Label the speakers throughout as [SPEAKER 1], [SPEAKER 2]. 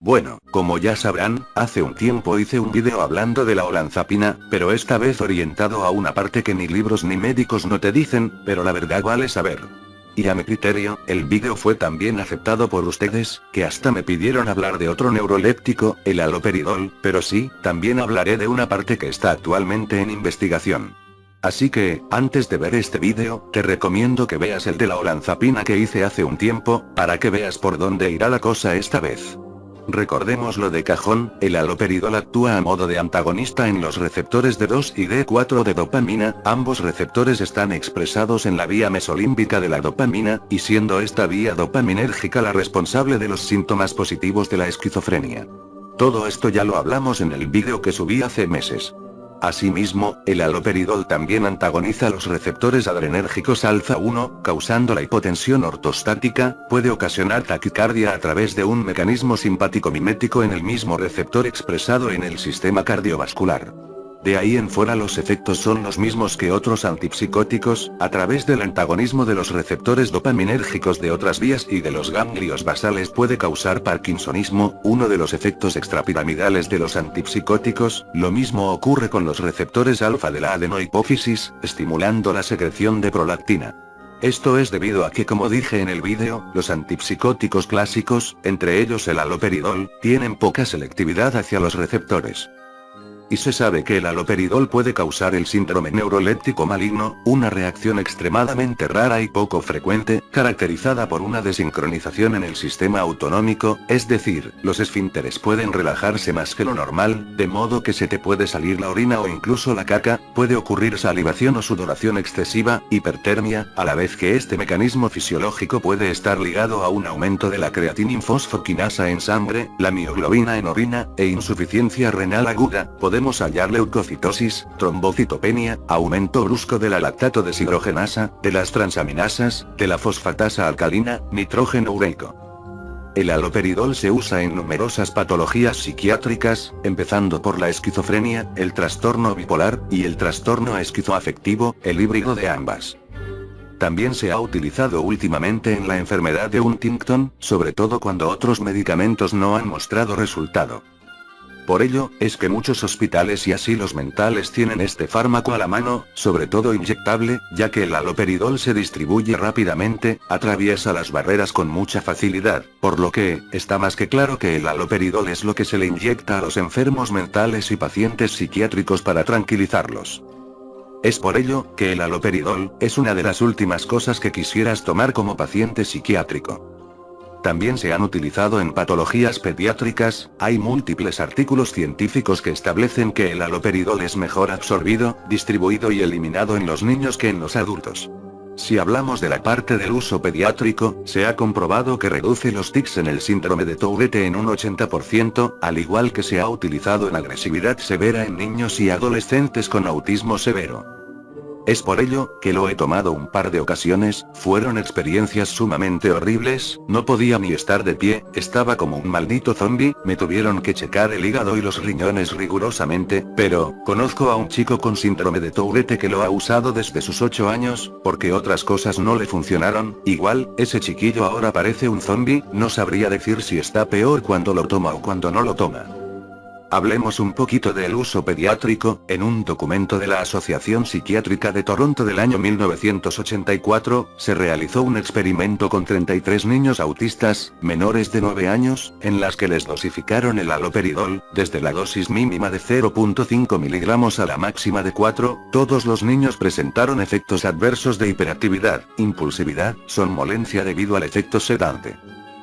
[SPEAKER 1] Bueno, como ya sabrán, hace un tiempo hice un vídeo hablando de la olanzapina, pero esta vez orientado a una parte que ni libros ni médicos no te dicen, pero la verdad vale saber. Y a mi criterio, el vídeo fue tan bien aceptado por ustedes, que hasta me pidieron hablar de otro neuroléptico, el haloperidol, pero sí, también hablaré de una parte que está actualmente en investigación. Así que, antes de ver este vídeo, te recomiendo que veas el de la olanzapina que hice hace un tiempo, para que veas por dónde irá la cosa esta vez. Recordémoslo de cajón, el haloperidol actúa a modo de antagonista en los receptores D2 y D4 de dopamina, ambos receptores están expresados en la vía mesolímbica de la dopamina, y siendo esta vía dopaminérgica la responsable de los síntomas positivos de la esquizofrenia. Todo esto ya lo hablamos en el vídeo que subí hace meses. Asimismo, el haloperidol también antagoniza los receptores adrenérgicos alfa 1, causando la hipotensión ortostática, puede ocasionar taquicardia a través de un mecanismo simpático mimético en el mismo receptor expresado en el sistema cardiovascular. De ahí en fuera los efectos son los mismos que otros antipsicóticos, a través del antagonismo de los receptores dopaminérgicos de otras vías y de los ganglios basales puede causar parkinsonismo, uno de los efectos extrapiramidales de los antipsicóticos. Lo mismo ocurre con los receptores alfa de la adenohipófisis, estimulando la secreción de prolactina. Esto es debido a que, como dije en el vídeo, los antipsicóticos clásicos, entre ellos el haloperidol, tienen poca selectividad hacia los receptores. Y se sabe que el haloperidol puede causar el síndrome neuroléptico maligno, una reacción extremadamente rara y poco frecuente, caracterizada por una desincronización en el sistema autonómico, es decir, los esfínteres pueden relajarse más que lo normal, de modo que se te puede salir la orina o incluso la caca, puede ocurrir salivación o sudoración excesiva, hipertermia, a la vez que este mecanismo fisiológico puede estar ligado a un aumento de la creatininfosfoquinasa en sangre, la mioglobina en orina, e insuficiencia renal aguda. Podemos hallar leucocitosis, trombocitopenia, aumento brusco de la lactato deshidrogenasa, de las transaminasas, de la fosfatasa alcalina, nitrógeno ureico. El haloperidol se usa en numerosas patologías psiquiátricas, empezando por la esquizofrenia, el trastorno bipolar, y el trastorno esquizoafectivo, el híbrido de ambas. También se ha utilizado últimamente en la enfermedad de Huntington, sobre todo cuando otros medicamentos no han mostrado resultado. Por ello, es que muchos hospitales y asilos mentales tienen este fármaco a la mano, sobre todo inyectable, ya que el haloperidol se distribuye rápidamente, atraviesa las barreras con mucha facilidad, por lo que, está más que claro que el haloperidol es lo que se le inyecta a los enfermos mentales y pacientes psiquiátricos para tranquilizarlos. Es por ello, que el haloperidol, es una de las últimas cosas que quisieras tomar como paciente psiquiátrico. También se han utilizado en patologías pediátricas, hay múltiples artículos científicos que establecen que el haloperidol es mejor absorbido, distribuido y eliminado en los niños que en los adultos. Si hablamos de la parte del uso pediátrico, se ha comprobado que reduce los tics en el síndrome de Tourette en un 80%, al igual que se ha utilizado en agresividad severa en niños y adolescentes con autismo severo. Es por ello, que lo he tomado un par de ocasiones, fueron experiencias sumamente horribles, no podía ni estar de pie, estaba como un maldito zombie, me tuvieron que checar el hígado y los riñones rigurosamente, pero, conozco a un chico con síndrome de Tourette que lo ha usado desde sus 8 años, porque otras cosas no le funcionaron, igual, ese chiquillo ahora parece un zombie, no sabría decir si está peor cuando lo toma o cuando no lo toma. Hablemos un poquito del uso pediátrico. En un documento de la Asociación Psiquiátrica de Toronto del año 1984, se realizó un experimento con 33 niños autistas, menores de 9 años, en las que les dosificaron el haloperidol, desde la dosis mínima de 0.5 miligramos a la máxima de 4, todos los niños presentaron efectos adversos de hiperactividad, impulsividad, somnolencia debido al efecto sedante.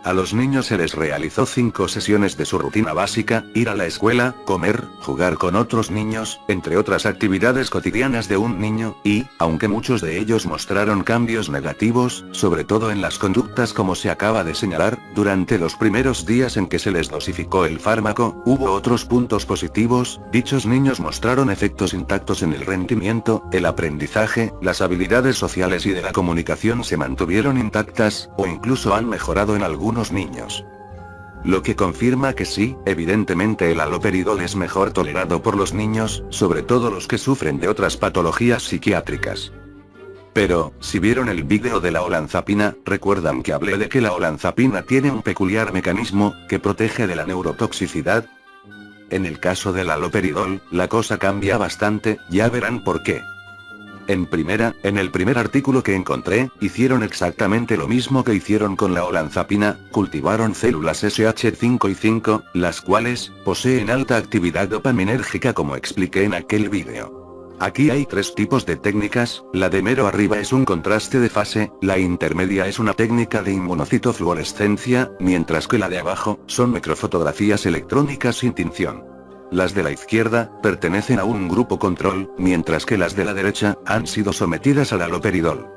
[SPEAKER 1] A los niños se les realizó 5 sesiones de su rutina básica, ir a la escuela, comer, jugar con otros niños, entre otras actividades cotidianas de un niño, y, aunque muchos de ellos mostraron cambios negativos, sobre todo en las conductas como se acaba de señalar, durante los primeros días en que se les dosificó el fármaco, hubo otros puntos positivos. Dichos niños mostraron efectos intactos en el rendimiento, el aprendizaje, las habilidades sociales y de la comunicación se mantuvieron intactas, o incluso han mejorado en algunos niños. Lo que confirma que sí, evidentemente el haloperidol es mejor tolerado por los niños, sobre todo los que sufren de otras patologías psiquiátricas. Pero, si vieron el vídeo de la olanzapina, recuerdan que hablé de que la olanzapina tiene un peculiar mecanismo, que protege de la neurotoxicidad. En el caso del haloperidol, la cosa cambia bastante, ya verán por qué. En el primer artículo que encontré, hicieron exactamente lo mismo que hicieron con la olanzapina, cultivaron células SH5 y 5, las cuales, poseen alta actividad dopaminérgica como expliqué en aquel vídeo. Aquí hay tres tipos de técnicas, la de mero arriba es un contraste de fase, la intermedia es una técnica de inmunocitofluorescencia, mientras que la de abajo, son microfotografías electrónicas sin tinción. Las de la izquierda, pertenecen a un grupo control, mientras que las de la derecha, han sido sometidas al haloperidol.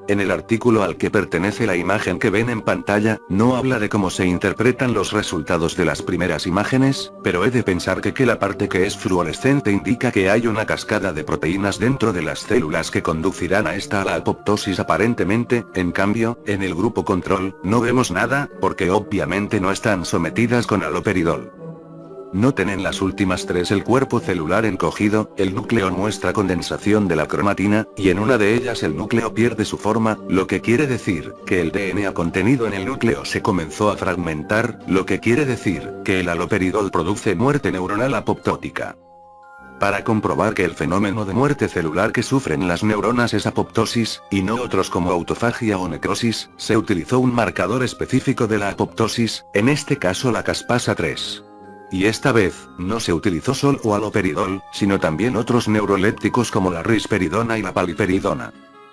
[SPEAKER 1] En el artículo al que pertenece la imagen que ven en pantalla, no habla de cómo se interpretan los resultados de las primeras imágenes, pero he de pensar que la parte que es fluorescente indica que hay una cascada de proteínas dentro de las células que conducirán a la apoptosis aparentemente, en cambio, en el grupo control, no vemos nada, porque obviamente no están sometidas con haloperidol. Noten en las últimas tres el cuerpo celular encogido, el núcleo muestra condensación de la cromatina, y en una de ellas el núcleo pierde su forma, lo que quiere decir, que el DNA contenido en el núcleo se comenzó a fragmentar, lo que quiere decir, que el haloperidol produce muerte neuronal apoptótica. Para comprobar que el fenómeno de muerte celular que sufren las neuronas es apoptosis, y no otros como autofagia o necrosis, se utilizó un marcador específico de la apoptosis, en este caso la caspasa 3. Y esta vez, no se utilizó solo haloperidol, sino también otros neurolépticos como la risperidona y la paliperidona.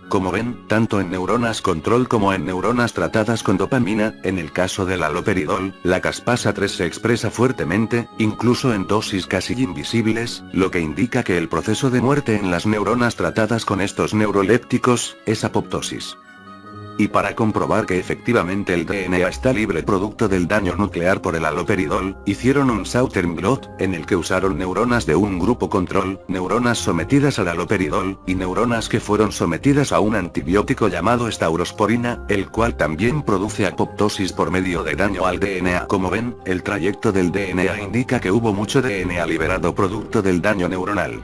[SPEAKER 1] Como ven, tanto en neuronas control como en neuronas tratadas con dopamina, en el caso del haloperidol, la caspasa 3 se expresa fuertemente, incluso en dosis casi invisibles, lo que indica que el proceso de muerte en las neuronas tratadas con estos neurolépticos, es apoptosis. Y para comprobar que efectivamente el DNA está libre producto del daño nuclear por el haloperidol, hicieron un Southern blot, en el que usaron neuronas de un grupo control, neuronas sometidas al haloperidol, y neuronas que fueron sometidas a un antibiótico llamado staurosporina, el cual también produce apoptosis por medio de daño al DNA. Como ven, el trayecto del DNA indica que hubo mucho DNA liberado producto del daño neuronal.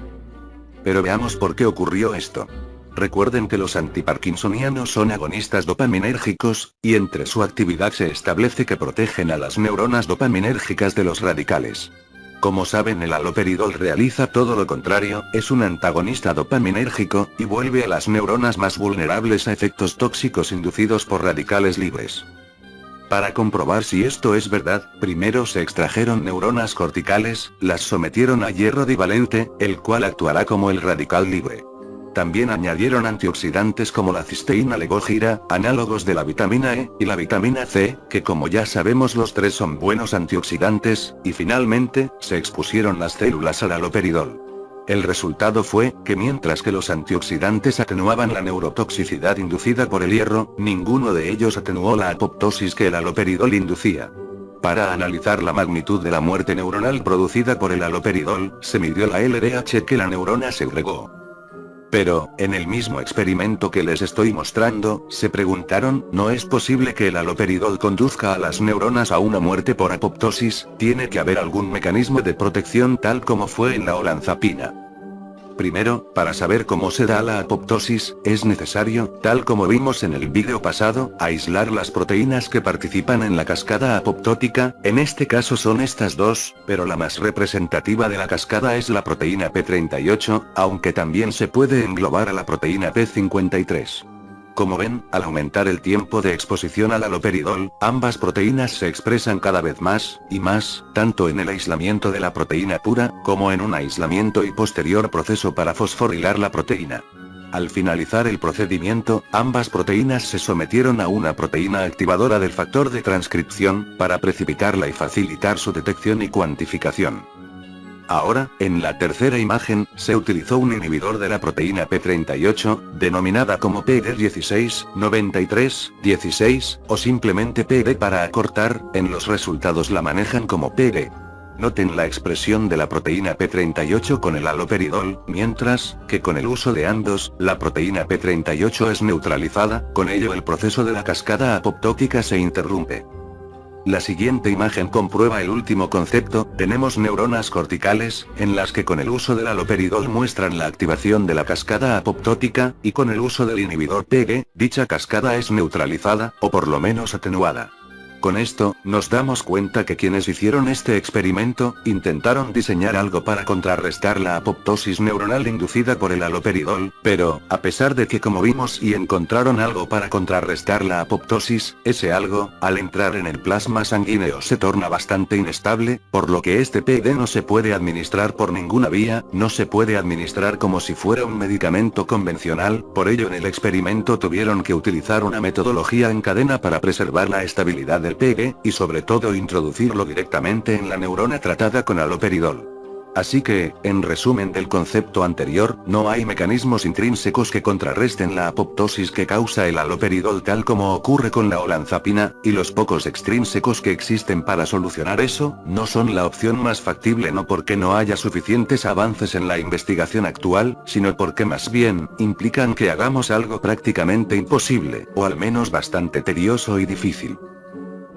[SPEAKER 1] Pero veamos por qué ocurrió esto. Recuerden que los antiparkinsonianos son agonistas dopaminérgicos, y entre su actividad se establece que protegen a las neuronas dopaminérgicas de los radicales. Como saben, el haloperidol realiza todo lo contrario, es un antagonista dopaminérgico, y vuelve a las neuronas más vulnerables a efectos tóxicos inducidos por radicales libres. Para comprobar si esto es verdad, primero se extrajeron neuronas corticales, las sometieron a hierro divalente, el cual actuará como el radical libre. También añadieron antioxidantes como la cisteína levogira, análogos de la vitamina E, y la vitamina C, que como ya sabemos los tres son buenos antioxidantes, y finalmente, se expusieron las células al haloperidol. El resultado fue, que mientras que los antioxidantes atenuaban la neurotoxicidad inducida por el hierro, ninguno de ellos atenuó la apoptosis que el haloperidol inducía. Para analizar la magnitud de la muerte neuronal producida por el haloperidol, se midió la LDH que la neurona segregó. Pero, en el mismo experimento que les estoy mostrando, se preguntaron, ¿no es posible que el haloperidol conduzca a las neuronas a una muerte por apoptosis? Tiene que haber algún mecanismo de protección tal como fue en la olanzapina. Primero, para saber cómo se da la apoptosis, es necesario, tal como vimos en el vídeo pasado, aislar las proteínas que participan en la cascada apoptótica, en este caso son estas dos, pero la más representativa de la cascada es la proteína P38, aunque también se puede englobar a la proteína P53. Como ven, al aumentar el tiempo de exposición al haloperidol, ambas proteínas se expresan cada vez más, y más, tanto en el aislamiento de la proteína pura, como en un aislamiento y posterior proceso para fosforilar la proteína. Al finalizar el procedimiento, ambas proteínas se sometieron a una proteína activadora del factor de transcripción, para precipitarla y facilitar su detección y cuantificación. Ahora, en la tercera imagen, se utilizó un inhibidor de la proteína P38, denominada como PD169316, o simplemente PD para acortar, en los resultados la manejan como PD. Noten la expresión de la proteína P38 con el haloperidol, mientras que con el uso de ambos, la proteína P38 es neutralizada, con ello el proceso de la cascada apoptótica se interrumpe. La siguiente imagen comprueba el último concepto. Tenemos neuronas corticales, en las que con el uso del haloperidol muestran la activación de la cascada apoptótica, y con el uso del inhibidor PEG, dicha cascada es neutralizada, o por lo menos atenuada. Con esto, nos damos cuenta que quienes hicieron este experimento, intentaron diseñar algo para contrarrestar la apoptosis neuronal inducida por el haloperidol, pero, a pesar de que como vimos y encontraron algo para contrarrestar la apoptosis, ese algo, al entrar en el plasma sanguíneo se torna bastante inestable, por lo que este PEG no se puede administrar por ninguna vía, no se puede administrar como si fuera un medicamento convencional, por ello en el experimento tuvieron que utilizar una metodología en cadena para preservar la estabilidad del PEG, y sobre todo introducirlo directamente en la neurona tratada con haloperidol. Así que, en resumen del concepto anterior, no hay mecanismos intrínsecos que contrarresten la apoptosis que causa el haloperidol tal como ocurre con la olanzapina, y los pocos extrínsecos que existen para solucionar eso, no son la opción más factible no porque no haya suficientes avances en la investigación actual, sino porque más bien, implican que hagamos algo prácticamente imposible, o al menos bastante tedioso y difícil.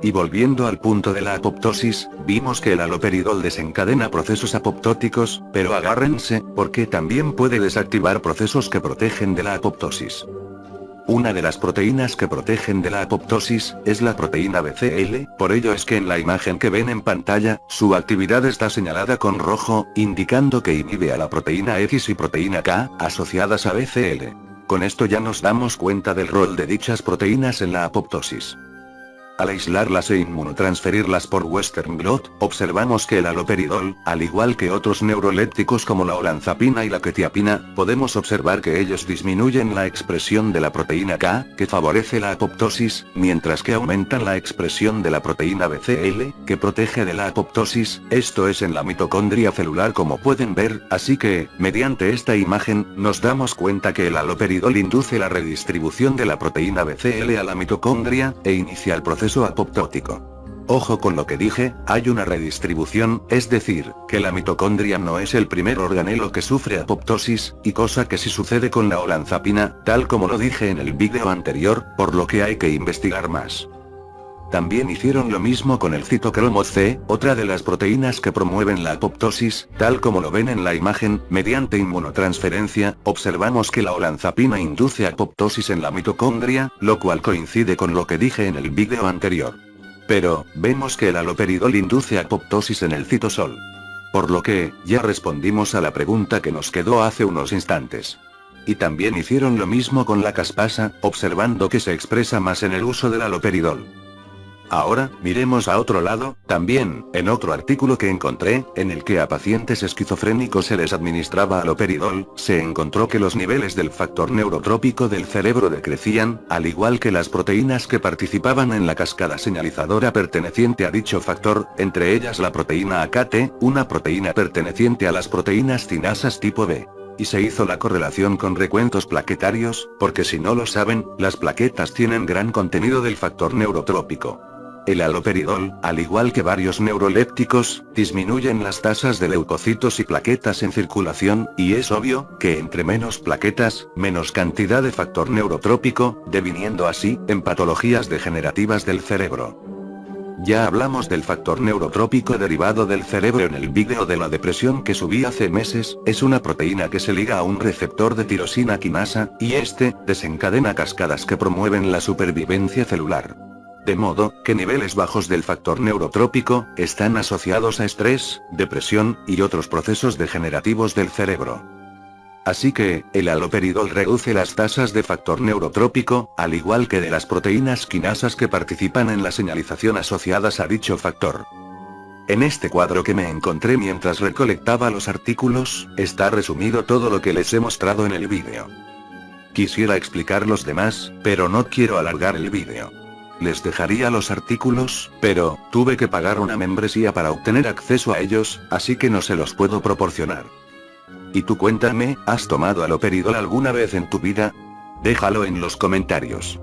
[SPEAKER 1] Y volviendo al punto de la apoptosis, vimos que el haloperidol desencadena procesos apoptóticos, pero agárrense, porque también puede desactivar procesos que protegen de la apoptosis. Una de las proteínas que protegen de la apoptosis, es la proteína BCL, por ello es que en la imagen que ven en pantalla, su actividad está señalada con rojo, indicando que inhibe a la proteína X y proteína K, asociadas a BCL. Con esto ya nos damos cuenta del rol de dichas proteínas en la apoptosis. Al aislarlas e inmunotransferirlas por Western blot, observamos que el haloperidol, al igual que otros neurolépticos como la olanzapina y la quetiapina, podemos observar que ellos disminuyen la expresión de la proteína K, que favorece la apoptosis, mientras que aumentan la expresión de la proteína BCL, que protege de la apoptosis, esto es en la mitocondria celular como pueden ver, así que, mediante esta imagen, nos damos cuenta que el haloperidol induce la redistribución de la proteína BCL a la mitocondria, e inicia el proceso apoptótico. Ojo con lo que dije, hay una redistribución, es decir, que la mitocondria no es el primer organelo que sufre apoptosis, y cosa que sí sucede con la olanzapina, tal como lo dije en el vídeo anterior, por lo que hay que investigar más. También hicieron lo mismo con el citocromo C, otra de las proteínas que promueven la apoptosis, tal como lo ven en la imagen, mediante inmunotransferencia, observamos que la olanzapina induce apoptosis en la mitocondria, lo cual coincide con lo que dije en el vídeo anterior. Pero, vemos que el haloperidol induce apoptosis en el citosol. Por lo que, ya respondimos a la pregunta que nos quedó hace unos instantes. Y también hicieron lo mismo con la caspasa, observando que se expresa más en el uso del haloperidol. Ahora, miremos a otro lado, también, en otro artículo que encontré, en el que a pacientes esquizofrénicos se les administraba haloperidol, se encontró que los niveles del factor neurotrópico del cerebro decrecían, al igual que las proteínas que participaban en la cascada señalizadora perteneciente a dicho factor, entre ellas la proteína AKT, una proteína perteneciente a las proteínas cinasas tipo B. Y se hizo la correlación con recuentos plaquetarios, porque si no lo saben, las plaquetas tienen gran contenido del factor neurotrópico. El haloperidol, al igual que varios neurolépticos, disminuyen las tasas de leucocitos y plaquetas en circulación, y es obvio, que entre menos plaquetas, menos cantidad de factor neurotrópico, deviniendo así, en patologías degenerativas del cerebro. Ya hablamos del factor neurotrópico derivado del cerebro en el vídeo de la depresión que subí hace meses, es una proteína que se liga a un receptor de tirosina quinasa, y este, desencadena cascadas que promueven la supervivencia celular. De modo, que niveles bajos del factor neurotrópico, están asociados a estrés, depresión, y otros procesos degenerativos del cerebro. Así que, el haloperidol reduce las tasas de factor neurotrópico, al igual que de las proteínas quinasas que participan en la señalización asociadas a dicho factor. En este cuadro que me encontré mientras recolectaba los artículos, está resumido todo lo que les he mostrado en el vídeo. Quisiera explicar los demás, pero no quiero alargar el vídeo. Les dejaría los artículos, pero, tuve que pagar una membresía para obtener acceso a ellos, así que no se los puedo proporcionar. Y tú cuéntame, ¿has tomado haloperidol alguna vez en tu vida? Déjalo en los comentarios.